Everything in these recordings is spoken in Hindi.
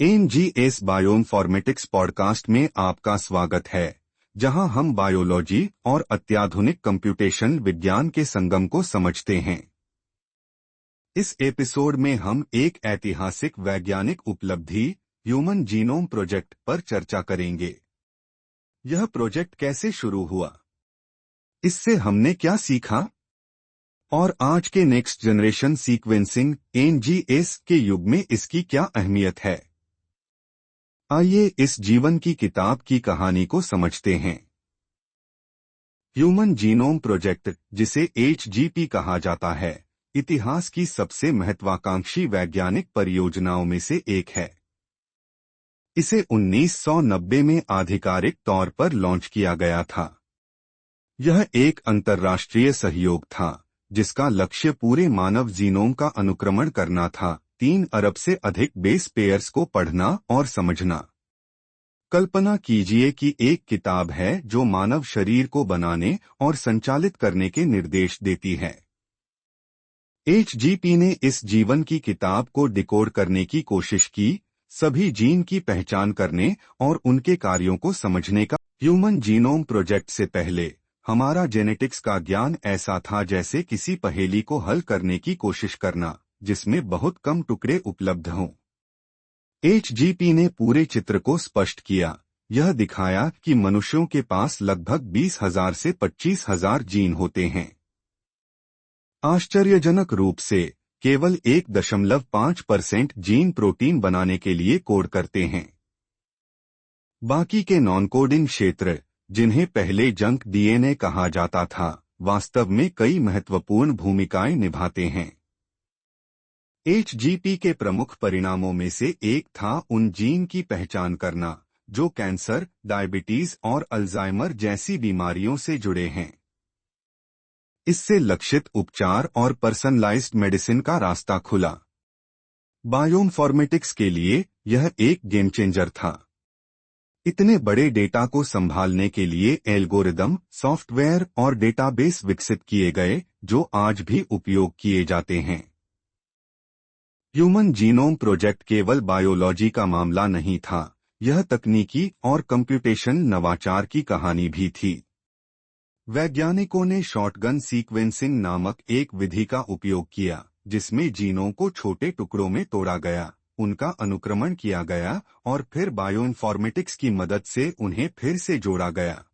एनजीएस बायोइन्फॉर्मेटिक्स पॉडकास्ट में आपका स्वागत है, जहां हम बायोलॉजी और अत्याधुनिक कंप्यूटेशन विज्ञान के संगम को समझते हैं। इस एपिसोड में हम एक ऐतिहासिक वैज्ञानिक उपलब्धि ह्यूमन जीनोम प्रोजेक्ट पर चर्चा करेंगे। यह प्रोजेक्ट कैसे शुरू हुआ, इससे हमने क्या सीखा और आज के नेक्स्ट जनरेशन सीक्वेंसिंग एनजीएस के युग में इसकी क्या अहमियत है। आइए इस जीवन की किताब की कहानी को समझते हैं। ह्यूमन जीनोम प्रोजेक्ट, जिसे एचजीपी कहा जाता है, इतिहास की सबसे महत्वाकांक्षी वैज्ञानिक परियोजनाओं में से एक है। इसे 1990 में आधिकारिक तौर पर लॉन्च किया गया था। यह एक अंतर्राष्ट्रीय सहयोग था, जिसका लक्ष्य पूरे मानव जीनोम का अनुक्रमण करना था, 3 अरब से अधिक बेस पेयर्स को पढ़ना और समझना। कल्पना कीजिए कि एक किताब है जो मानव शरीर को बनाने और संचालित करने के निर्देश देती है। एचजीपी ने इस जीवन की किताब को डिकोड करने की कोशिश की, सभी जीन की पहचान करने और उनके कार्यों को समझने का। ह्यूमन जीनोम प्रोजेक्ट से पहले हमारा जेनेटिक्स का ज्ञान ऐसा था जैसे किसी पहेली को हल करने की कोशिश करना, जिसमें बहुत कम टुकड़े उपलब्ध हों। एचजीपी ने पूरे चित्र को स्पष्ट किया। यह दिखाया कि मनुष्यों के पास लगभग 20,000 से 25,000 जीन होते हैं। आश्चर्यजनक रूप से केवल 1.5% जीन प्रोटीन बनाने के लिए कोड करते हैं। बाकी के नॉन कोडिंग क्षेत्र, जिन्हें पहले जंक डीएनए कहा जाता था, वास्तव में कई महत्वपूर्ण भूमिकाएं निभाते हैं। एचजीपी के प्रमुख परिणामों में से एक था उन जीन की पहचान करना जो कैंसर, डायबिटीज और अल्जाइमर जैसी बीमारियों से जुड़े हैं। इससे लक्षित उपचार और पर्सनलाइज्ड मेडिसिन का रास्ता खुला। बायोइन्फॉर्मेटिक्स के लिए यह एक गेम चेंजर था। इतने बड़े डेटा को संभालने के लिए एल्गोरिदम, सॉफ्टवेयर और डेटाबेस विकसित किए गए, जो आज भी उपयोग किए जाते हैं। ह्यूमन जीनोम प्रोजेक्ट केवल बायोलॉजी का मामला नहीं था, यह तकनीकी और कंप्यूटेशन नवाचार की कहानी भी थी। वैज्ञानिकों ने शॉटगन सीक्वेंसिंग नामक एक विधि का उपयोग किया, जिसमें जीनों को छोटे टुकड़ों में तोड़ा गया, उनका अनुक्रमण किया गया और फिर बायोइन्फॉर्मेटिक्स की मदद से उन्हें फिर से जोड़ा गया।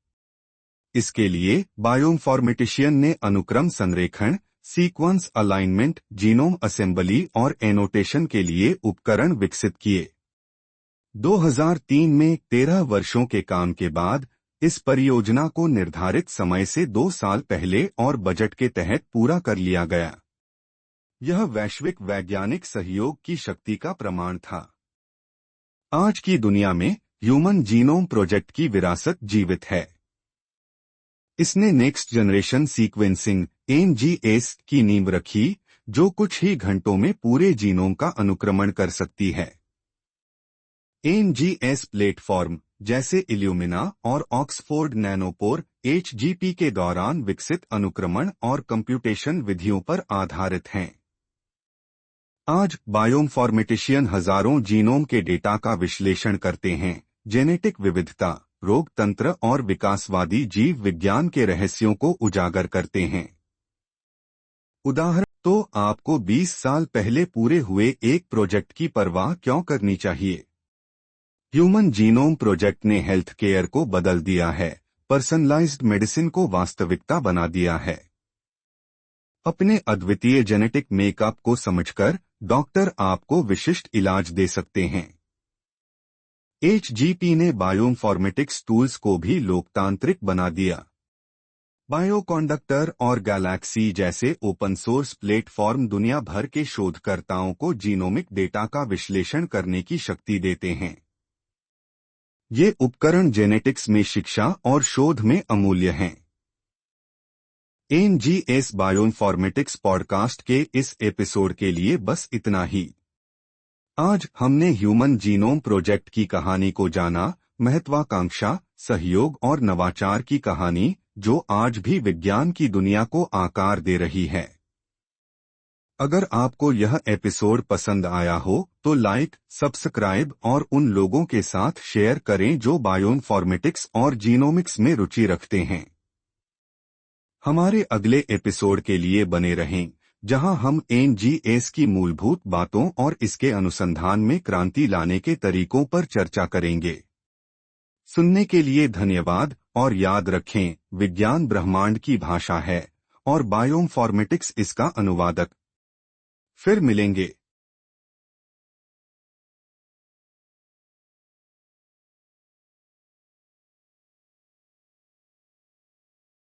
इसके लिए बायोइन्फॉर्मेटिशियन ने अनुक्रम संरेखण, सीक्वेंस अलाइनमेंट, जीनोम असेंबली और एनोटेशन के लिए उपकरण विकसित किए। 2003 में 13 वर्षों के काम के बाद इस परियोजना को निर्धारित समय से 2 साल पहले और बजट के तहत पूरा कर लिया गया। यह वैश्विक वैज्ञानिक सहयोग की शक्ति का प्रमाण था। आज की दुनिया में ह्यूमन जीनोम प्रोजेक्ट की विरासत जीवित है। इसने नेक्स्ट जनरेशन सीक्वेंसिंग एनजीएस की नींव रखी, जो कुछ ही घंटों में पूरे जीनोम का अनुक्रमण कर सकती है। एनजीएस प्लेटफॉर्म, जैसे इल्यूमिना और ऑक्सफोर्ड नैनोपोर, एचजीपी के दौरान विकसित अनुक्रमण और कंप्यूटेशन विधियों पर आधारित हैं। आज बायोइन्फॉर्मेटिशियन हजारों जीनोम के डेटा का विश्लेषण करते हैं, जेनेटिक विविधता, रोग तंत्र और विकासवादी जीव विज्ञान के रहस्यों को उजागर करते हैं। उदाहरण तो आपको 20 साल पहले पूरे हुए एक प्रोजेक्ट की परवाह क्यों करनी चाहिए? ह्यूमन जीनोम प्रोजेक्ट ने हेल्थ केयर को बदल दिया है, पर्सनलाइज्ड मेडिसिन को वास्तविकता बना दिया है। अपने अद्वितीय जेनेटिक मेकअप को समझकर डॉक्टर आपको विशिष्ट इलाज दे सकते हैं। एचजीपी ने बायोइन्फॉर्मेटिक्स टूल्स को भी लोकतांत्रिक बना दिया। बायोकॉन्डक्टर और गैलेक्सी जैसे ओपन सोर्स प्लेटफॉर्म दुनिया भर के शोधकर्ताओं को जीनोमिक डेटा का विश्लेषण करने की शक्ति देते हैं। ये उपकरण जेनेटिक्स में शिक्षा और शोध में अमूल्य हैं। एनजीएस बायोइन्फॉर्मेटिक्स पॉडकास्ट के इस एपिसोड के लिए बस इतना ही। आज हमने ह्यूमन जीनोम प्रोजेक्ट की कहानी को जाना, महत्वाकांक्षा, सहयोग और नवाचार की कहानी, जो आज भी विज्ञान की दुनिया को आकार दे रही है। अगर आपको यह एपिसोड पसंद आया हो तो लाइक, सब्सक्राइब और उन लोगों के साथ शेयर करें जो बायोइन्फॉर्मेटिक्स और जीनोमिक्स में रुचि रखते हैं। हमारे अगले एपिसोड के लिए बने रहें, जहां हम एनजीएस की मूलभूत बातों और इसके अनुसंधान में क्रांति लाने के तरीकों पर चर्चा करेंगे। सुनने के लिए धन्यवाद और याद रखें, विज्ञान ब्रह्मांड की भाषा है और बायोइन्फॉर्मेटिक्स इसका अनुवादक। फिर मिलेंगे।